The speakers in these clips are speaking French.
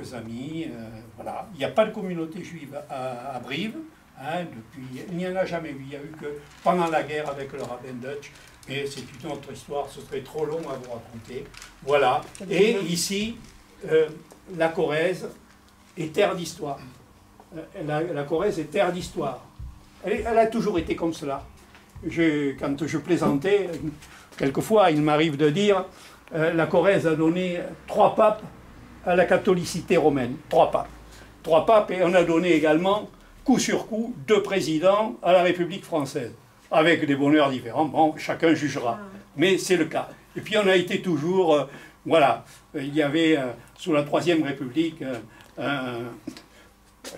quelques amis, voilà. Il n'y a pas de communauté juive à Brive, hein, depuis, il n'y en a jamais eu. Il n'y a eu que pendant la guerre avec le rabbin Deutsch, mais c'est une autre histoire, ce serait trop long à vous raconter. Voilà. Et ici, la Corrèze est terre d'histoire. La Corrèze est terre d'histoire. Elle a toujours été comme cela. Quand je plaisantais, quelquefois il m'arrive de dire la Corrèze a donné 3 papes à la catholicité romaine. 3 papes. 3 papes, et on a donné également, coup sur coup, 2 présidents à la République française. Avec des bonheurs différents, bon, chacun jugera. Mais c'est le cas. Et puis on a été toujours, voilà, il y avait sous la Troisième République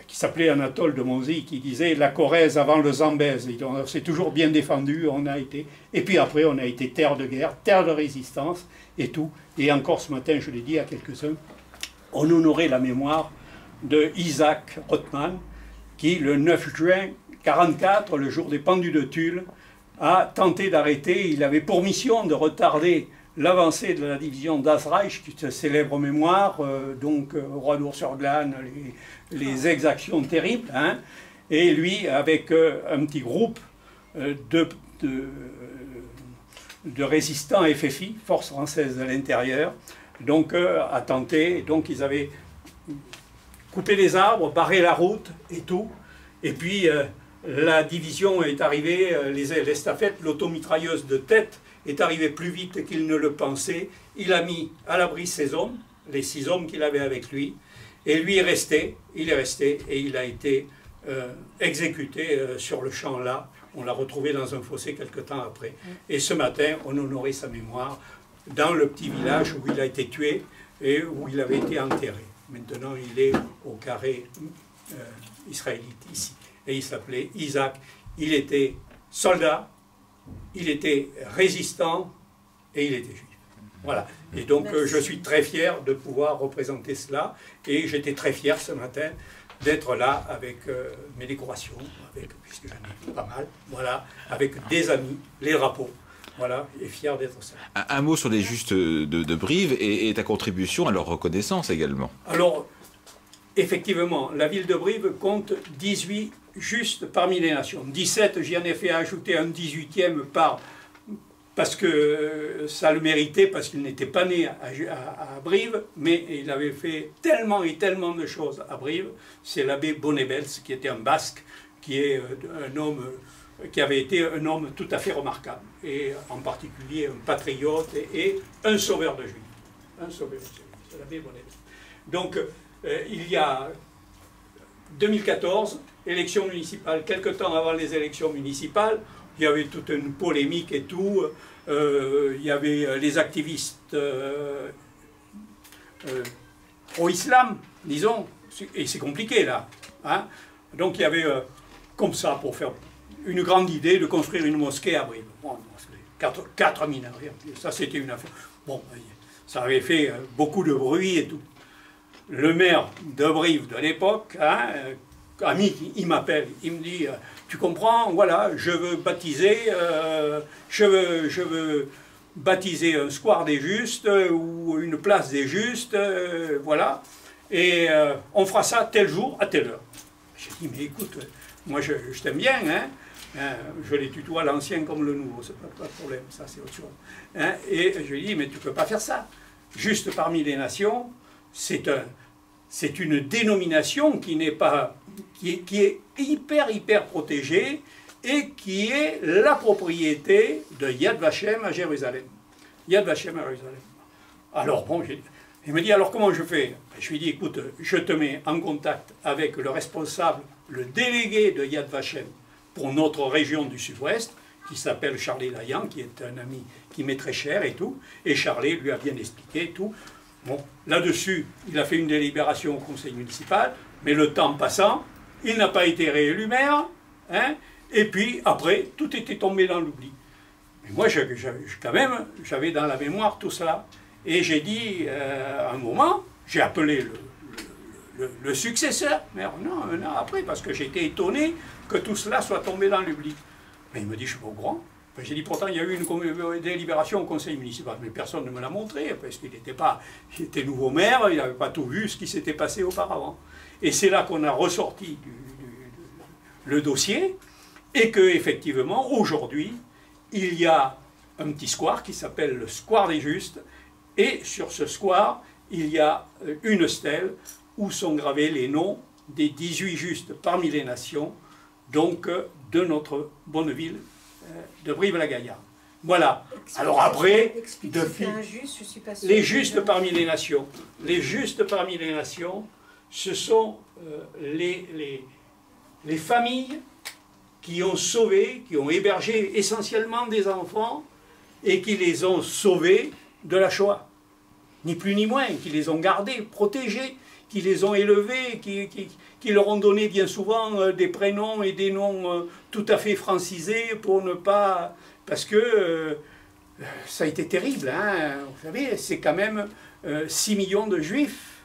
qui s'appelait Anatole de Monzy, qui disait la Corrèze avant le Zambèze. C'est toujours bien défendu, on a été. Et puis après, on a été terre de guerre, terre de résistance et tout. Et encore ce matin, je l'ai dit à quelques-uns, on honorait la mémoire de Isaac Rothman, qui le 9 juin 1944, le jour des pendus de Tulle, a tenté d'arrêter. Il avait pour mission de retarder l'avancée de la division d'Azreich, qui est célèbre mémoire, donc roi d'Ours-sur-Glane, les exactions terribles, hein, et lui, avec un petit groupe de résistants FFI, Forces françaises de l'intérieur, donc a tenté, donc ils avaient coupé les arbres, barré la route et tout, et puis la division est arrivée, l'estafette, l'automitrailleuse de tête, est arrivé plus vite qu'il ne le pensait. Il a mis à l'abri ses hommes, les 6 hommes qu'il avait avec lui, et lui est resté, il est resté, et il a été exécuté sur le champ là. On l'a retrouvé dans un fossé quelque temps après. Et ce matin, on honorait sa mémoire dans le petit village où il a été tué et où il avait été enterré. Maintenant, il est au carré israélite ici. Et il s'appelait Isaac. Il était soldat, il était résistant et il était juif. Voilà. Et donc je suis très fier de pouvoir représenter cela. Et j'étais très fier ce matin d'être là avec mes décorations, puisque j'en ai pas mal, voilà, avec des amis, les drapeaux. Voilà, et fier d'être ça. Un mot sur les Justes de Brive et ta contribution à leur reconnaissance également. Alors, effectivement, la ville de Brive compte 18 Justes parmi les nations. 17, j'y en ai fait ajouter un 18e parce que ça le méritait, parce qu'il n'était pas né à Brive, mais il avait fait tellement et tellement de choses à Brive. C'est l'abbé Bonebels, qui était un basque, qui est un homme qui avait été un homme tout à fait remarquable, et en particulier un patriote et un sauveur de juifs. Un sauveur de juifs, c'est l'abbé Bonebels. Donc, il y a 2014, élection municipale, quelque temps avant les élections municipales, il y avait toute une polémique et tout, il y avait les activistes pro-islam, disons, et c'est compliqué là, hein. Donc il y avait comme ça, pour faire une grande idée, de construire une mosquée à Brive. Bon, 4 minarets, ça c'était une affaire. Bon, ça avait fait beaucoup de bruit et tout. Le maire de Brive de l'époque, hein, ami, il m'appelle, il me dit, tu comprends, voilà, je veux baptiser un square des Justes ou une place des Justes, voilà, et on fera ça tel jour à telle heure. J'ai dit, mais écoute, moi je t'aime bien, hein, je les tutoie l'ancien comme le nouveau, c'est pas de problème, ça c'est autre chose. Hein, et je lui ai dit, mais tu ne peux pas faire ça. Juste parmi les nations, c'est une dénomination qui n'est pas, qui est hyper protégée et qui est la propriété de Yad Vashem à Jérusalem. Yad Vashem à Jérusalem. Alors bon, il me dit, alors comment je fais? Je lui dis, écoute, je te mets en contact avec le responsable, le délégué de Yad Vashem pour notre région du Sud-Ouest, qui s'appelle Charlie Layan, qui est un ami qui m'est très cher et tout, et Charlie lui a bien expliqué et tout. Bon, là-dessus, il a fait une délibération au conseil municipal, mais le temps passant, il n'a pas été réélu maire, hein, et puis après, tout était tombé dans l'oubli. Mais moi, quand même, j'avais dans la mémoire tout cela. Et j'ai dit, à un moment, j'ai appelé le successeur, maire, non, un an après, parce que j'étais étonné que tout cela soit tombé dans l'oubli. Mais il me dit, je suis pas au courant. J'ai dit pourtant il y a eu une délibération au conseil municipal, mais personne ne me l'a montré, parce qu'il était nouveau maire, il n'avait pas tout vu ce qui s'était passé auparavant. Et c'est là qu'on a ressorti le dossier, et qu'effectivement, aujourd'hui, il y a un petit square qui s'appelle le Square des Justes, et sur ce square, il y a une stèle où sont gravés les noms des 18 justes parmi les nations, donc de notre bonne ville de Brive-la-Gaillarde. Voilà. Alors après, les justes parmi les nations. Les justes parmi les nations, ce sont les familles qui ont sauvé, qui ont hébergé essentiellement des enfants et qui les ont sauvés de la Shoah. Ni plus ni moins, qui les ont gardés, protégés, qui les ont élevés, qui leur ont donné bien souvent des prénoms et des noms tout à fait francisés pour ne pas... Parce que ça a été terrible, hein, vous savez, c'est quand même 6 millions de juifs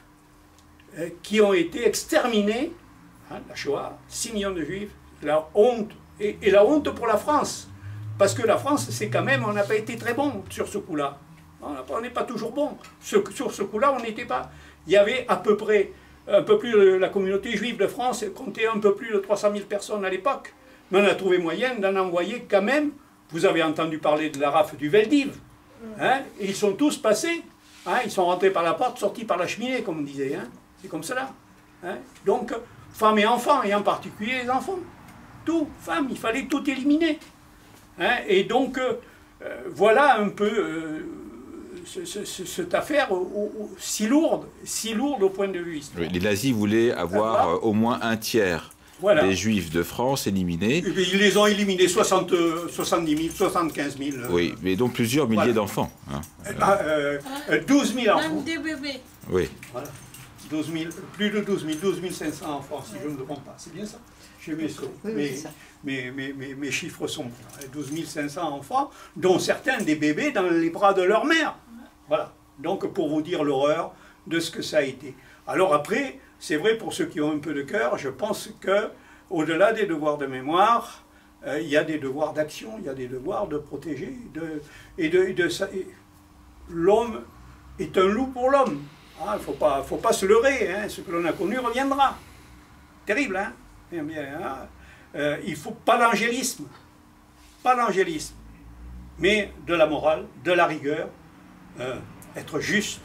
qui ont été exterminés, hein, la Shoah, 6 millions de juifs, la honte, et la honte pour la France, parce que la France, c'est quand même, on n'a pas été très bon sur ce coup-là, on n'est pas toujours bon, sur ce coup-là, on n'était pas, il y avait à peu près, un peu plus, la communauté juive de France comptait un peu plus de 300 000 personnes à l'époque, mais on a trouvé moyen d'en envoyer quand même. Vous avez entendu parler de la rafle du Veldiv, hein, et ils sont tous passés, hein, ils sont rentrés par la porte, sortis par la cheminée, comme on disait, hein, c'est comme cela. Hein. Donc, femmes et enfants, et en particulier les enfants, tout, femmes, il fallait tout éliminer. Hein, et donc, voilà un peu cette affaire si lourde au point de vue historique. Les nazis voulaient avoir au moins un tiers. Voilà. Les Juifs de France éliminés. Ils les ont éliminés 70 000, 75 000. Oui, mais donc plusieurs milliers d'enfants. Hein. 12 000 enfants. Même des bébés. Oui. Voilà. 12 000, plus de 12 000, 12 500 enfants, si je ne me trompe pas. C'est bien ça? J'ai mes chiffres sont bons. 12 500 enfants, dont certains des bébés dans les bras de leur mère. Voilà. Donc, pour vous dire l'horreur de ce que ça a été. Alors après... C'est vrai, pour ceux qui ont un peu de cœur, je pense qu'au-delà des devoirs de mémoire, il y a des devoirs d'action, il y a des devoirs de protéger. L'homme est un loup pour l'homme. Il ne faut pas se leurrer, hein, ce que l'on a connu reviendra. Terrible, hein, il ne faut pas l'angélisme, mais de la morale, de la rigueur, être juste,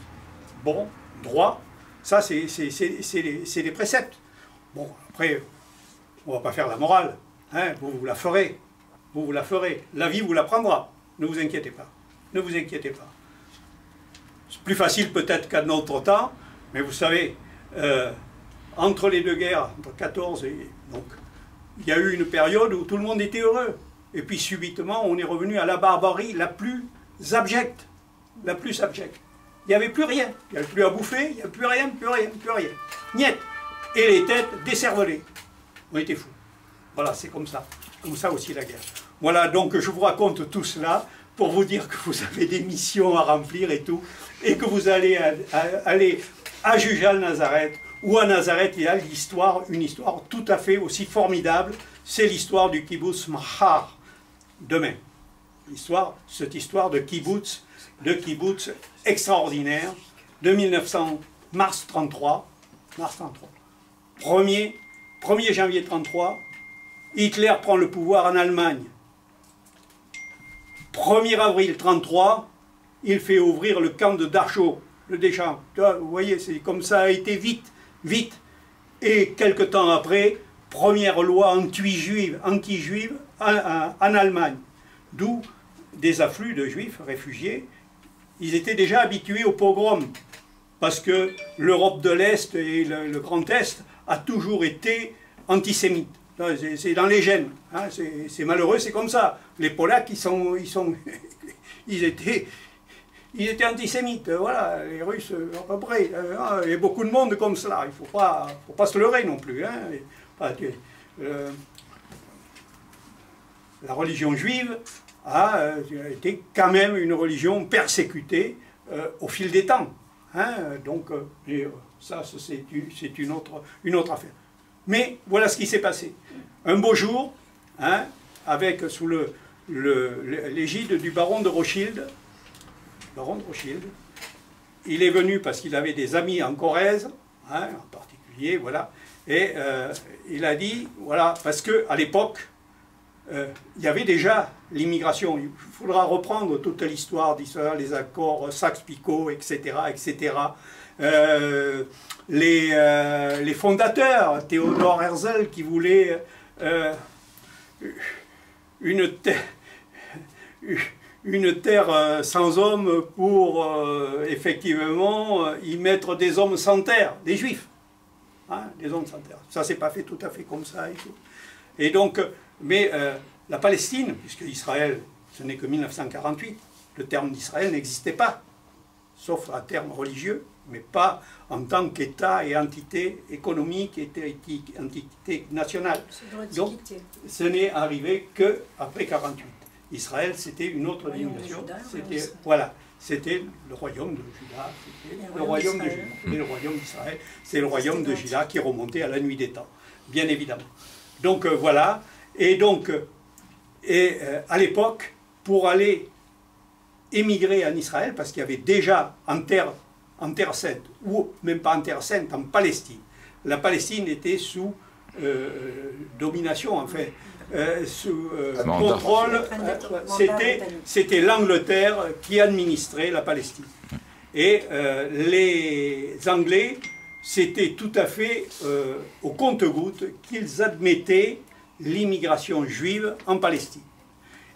bon, droit. Ça, c'est des préceptes. Bon, après, on ne va pas faire la morale. Hein, vous la ferez. Vous la ferez. La vie vous la prendra. Ne vous inquiétez pas. Ne vous inquiétez pas. C'est plus facile peut-être qu'à notre temps, mais vous savez, entre les deux guerres, entre 14 et... Donc, il y a eu une période où tout le monde était heureux. Et puis, subitement, on est revenu à la barbarie la plus abjecte. La plus abjecte. Il n'y avait plus rien, il n'y avait plus à bouffer, il n'y avait plus rien. Niet. Et les têtes décervelées. On était fous. Voilà, c'est comme ça aussi la guerre. Voilà, donc je vous raconte tout cela pour vous dire que vous avez des missions à remplir et tout, et que vous allez aller à Jujal-Nazareth, où à Nazareth il y a une histoire tout à fait aussi formidable, c'est l'histoire du kibbutz Mahar, demain. Cette histoire de kibbutz extraordinaire de 1900, mars 33. 1er janvier 33, Hitler prend le pouvoir en Allemagne. 1er avril 33, il fait ouvrir le camp de Dachau, le Deschamps. Vous voyez, c'est comme ça a été vite. Et quelque temps après, première loi anti-juive en Allemagne. D'où des afflux de juifs réfugiés. Ils étaient déjà habitués au pogrom, parce que l'Europe de l'Est et le Grand Est a toujours été antisémite. C'est dans les gènes. Hein, c'est malheureux, c'est comme ça. Les Polacs, ils étaient antisémites. Voilà, les Russes à peu près. Il y a beaucoup de monde comme cela. Il ne faut pas se leurrer non plus. Hein. La religion juive a été quand même une religion persécutée au fil des temps. Hein, donc, ça, c'est une autre affaire. Mais voilà ce qui s'est passé. Un beau jour, hein, avec sous l'égide du baron de Rothschild. Baron de Rothschild. Il est venu parce qu'il avait des amis en Corrèze, hein, en particulier, voilà. Et il a dit, voilà, parce qu'à l'époque, il y avait déjà l'immigration. Il faudra reprendre toute l'histoire d'Israël, les accords Saxe-Picot, etc., etc. Les fondateurs, Théodore Herzl, qui voulait une terre sans hommes pour effectivement y mettre des hommes sans terre, des juifs, hein, des hommes sans terre. Ça s'est pas fait tout à fait comme ça et tout. Et donc, mais la Palestine, puisque Israël, ce n'est que 1948, le terme d'Israël n'existait pas, sauf un terme religieux, mais pas en tant qu'État et entité économique et entité nationale. Donc, ce n'est arrivé qu'après 1948. Israël, c'était une autre dénomination. C'était, voilà, c'était le royaume de Juda, c'était le royaume de Juda. Et le royaume d'Israël, c'est le royaume de Juda qui remontait à la nuit des temps, bien évidemment. Donc voilà, et donc, à l'époque, pour aller émigrer en Israël, parce qu'il y avait déjà en Terre Sainte, ou même pas en Terre Sainte, en Palestine. La Palestine était sous domination, en fait. Sous contrôle, c'était l'Angleterre qui administrait la Palestine. Et les Anglais, c'était tout à fait au compte-gouttes qu'ils admettaient l'immigration juive en Palestine.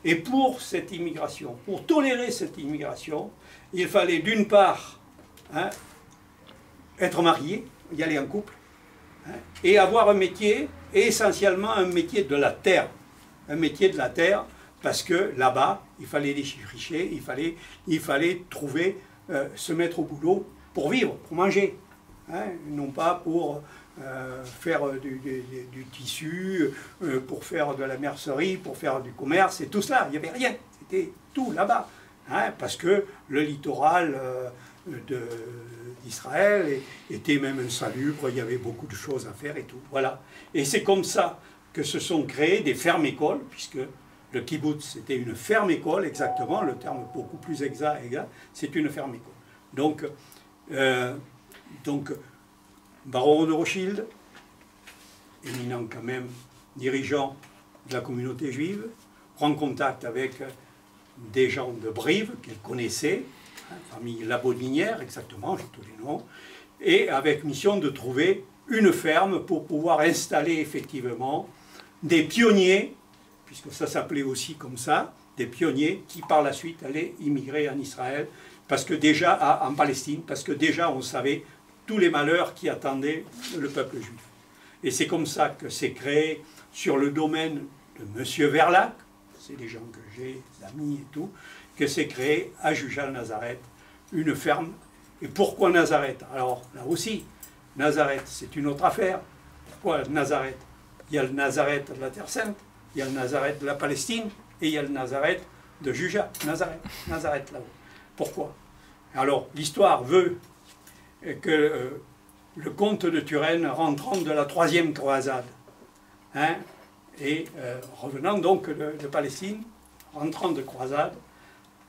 Et pour cette immigration, pour tolérer cette immigration, il fallait d'une part hein, être marié, y aller en couple, hein, et avoir un métier, et essentiellement un métier de la terre. Un métier de la terre, parce que là-bas, il fallait déchiffrer, il fallait trouver, se mettre au boulot pour vivre, pour manger. Hein, non pas pour faire du tissu, pour faire de la mercerie, pour faire du commerce, et tout cela. Il n'y avait rien. C'était tout là-bas. Hein, parce que le littoral d'Israël était même insalubre, il y avait beaucoup de choses à faire et tout. Voilà. Et c'est comme ça que se sont créées des fermes-écoles, puisque le kibbutz c'était une ferme-école, exactement, le terme beaucoup plus exact, c'est une ferme-école. Donc, baron de Rothschild, éminent quand même dirigeant de la communauté juive, prend contact avec des gens de Brive qu'elle connaissait, hein, famille Labodinière, exactement, j'ai tous les noms, et avec mission de trouver une ferme pour pouvoir installer effectivement des pionniers, puisque ça s'appelait aussi comme ça, des pionniers qui par la suite allaient immigrer en Israël, parce que déjà en Palestine, parce que déjà on savait tous les malheurs qui attendaient le peuple juif. Et c'est comme ça que c'est créé sur le domaine de M. Verlac, c'est des gens que j'ai, des amis et tout, que c'est créé à Jujal-Nazareth, une ferme. Et pourquoi Nazareth? Alors là aussi, Nazareth, c'est une autre affaire. Pourquoi Nazareth? Il y a le Nazareth de la Terre Sainte, il y a le Nazareth de la Palestine, et il y a le Nazareth de Juja. Nazareth là-haut. Pourquoi? Alors, l'histoire veut que le comte de Turenne, rentrant de la 3e croisade, hein, et revenant donc de Palestine, rentrant de croisade,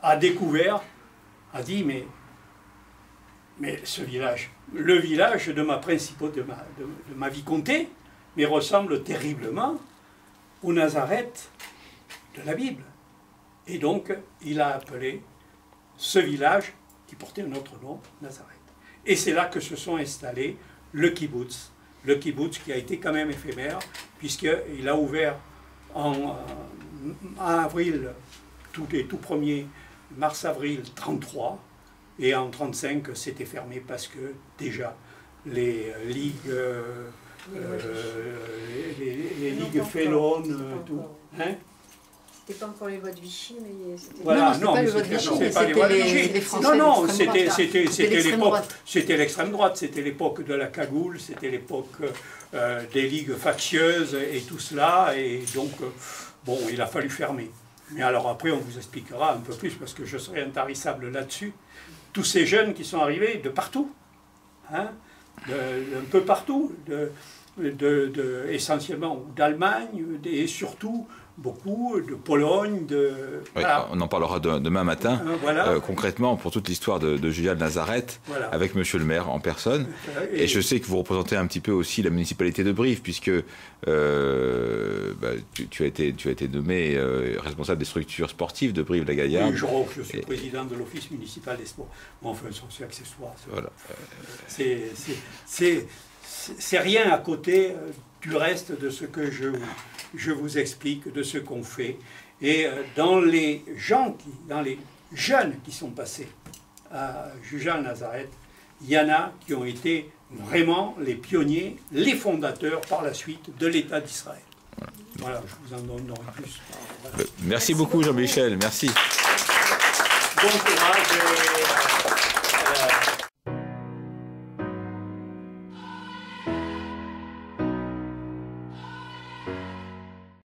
a découvert, a dit, mais ce village, le village de ma vicomté, mais ressemble terriblement au Nazareth de la Bible. Et donc, il a appelé ce village, qui portait un autre nom, Nazareth. Et c'est là que se sont installés le kibbutz qui a été quand même éphémère, puisqu'il a ouvert en avril, les tout premiers, mars-avril 1933, et en 1935, c'était fermé parce que déjà les ligues, les ligues félonnes, tout. Hein? C'était pas encore les lois de Vichy, mais c'était... Voilà, non, c'était pas les lois de Vichy. Non, c'était l'extrême droite, c'était l'époque de la cagoule, c'était l'époque des ligues factieuses et tout cela, et donc, bon, il a fallu fermer. Mais alors après, on vous expliquera un peu plus, parce que je serai intarissable là-dessus. Tous ces jeunes qui sont arrivés de partout, hein, un peu partout, essentiellement d'Allemagne et surtout beaucoup de Pologne, oui, voilà. On en parlera demain matin, voilà. concrètement, pour toute l'histoire de Julia de Nazareth, Voilà. avec Monsieur le maire en personne. Et je sais que vous représentez un petit peu aussi la municipalité de Brive, puisque tu as été nommé responsable des structures sportives de Brive-la-Gaillarde. Oui, je suis président de l'office municipal des sports. Bon, enfin, c'est accessoire. Voilà. C'est rien à côté du reste de ce que je vous explique, de ce qu'on fait. Et dans les jeunes qui sont passés à Julia de Nazareth, il y en a qui ont été vraiment les pionniers, les fondateurs par la suite de l'État d'Israël. Voilà, je vous en donnerai plus. Voilà. Merci beaucoup Jean-Michel, merci. Bon courage.